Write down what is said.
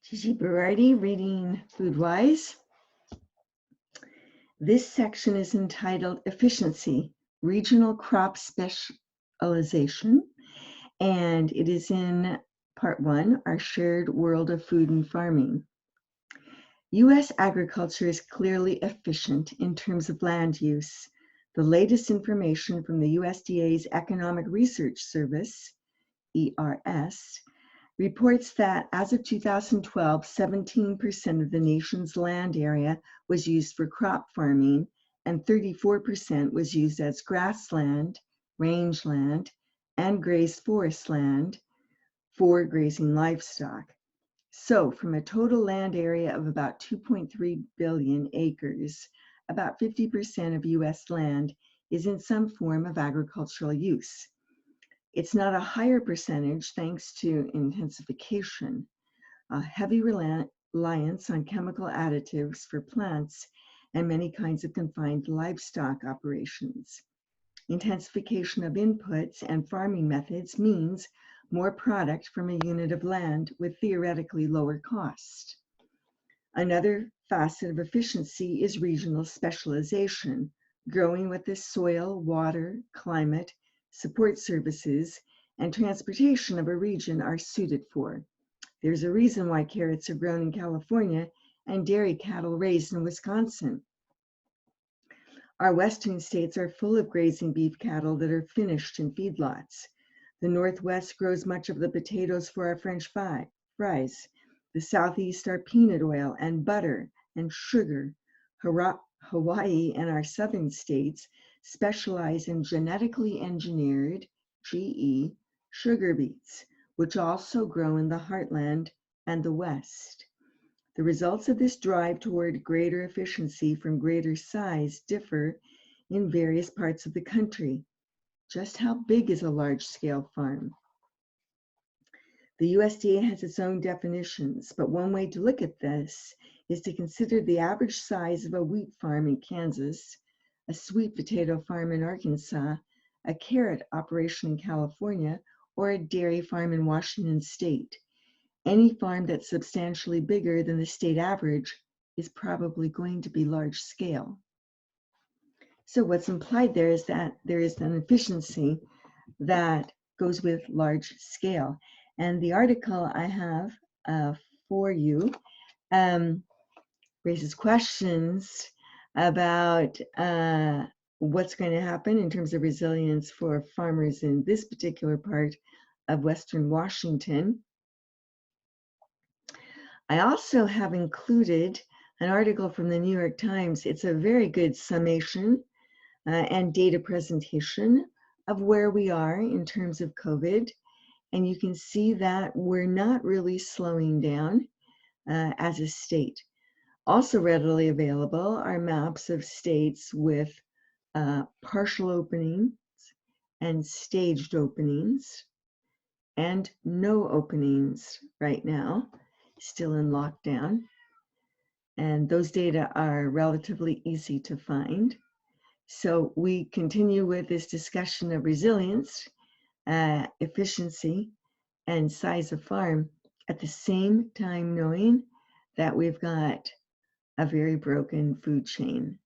Gigi reading FoodWISE. This section is entitled Efficiency, Regional Crop Specialization, and it is in Part 1, Our Shared World of Food and Farming. U.S. agriculture is clearly efficient in terms of land use. The latest information from the USDA's Economic Research Service, ERS, reports that as of 2012, 17% of the nation's land area was used for crop farming and 34% was used as grassland, rangeland, and grazed forest land for grazing livestock. So from a total land area of about 2.3 billion acres, about 50% of US land is in some form of agricultural use. It's not a higher percentage thanks to intensification, a heavy reliance on chemical additives for plants, and many kinds of confined livestock operations. Intensification of inputs and farming methods means more product from a unit of land with theoretically lower cost. Another facet of efficiency is regional specialization, growing what the soil, water, climate, support services, and transportation of a region are suited for. There's a reason why carrots are grown in California and dairy cattle raised in Wisconsin. Our western states are full of grazing beef cattle that are finished in feedlots. The Northwest grows much of the potatoes for our French fries. The Southeast are peanut oil and butter and sugar. Hawaii and our southern states specialize in genetically engineered, GE, sugar beets, which also grow in the heartland and the West. The results of this drive toward greater efficiency from greater size differ in various parts of the country. Just how big is a large-scale farm? The USDA has its own definitions, but one way to look at this is to consider the average size of a wheat farm in Kansas, a sweet potato farm in Arkansas, a carrot operation in California, or a dairy farm in Washington State. Any farm that's substantially bigger than the state average is probably going to be large scale. So what's implied there is that there is an efficiency that goes with large scale. And the article I have for you raises questions about what's going to happen in terms of resilience for farmers in this particular part of Western Washington. I also have included an article from the New York Times. It's a very good summation and data presentation of where we are in terms of COVID. And you can see that we're not really slowing down as a state. Also readily available are maps of states with partial openings and staged openings and no openings right now, still in lockdown. And those data are relatively easy to find. So we continue with this discussion of resilience, efficiency, and size of farm, at the same time knowing that we've got a very broken food chain.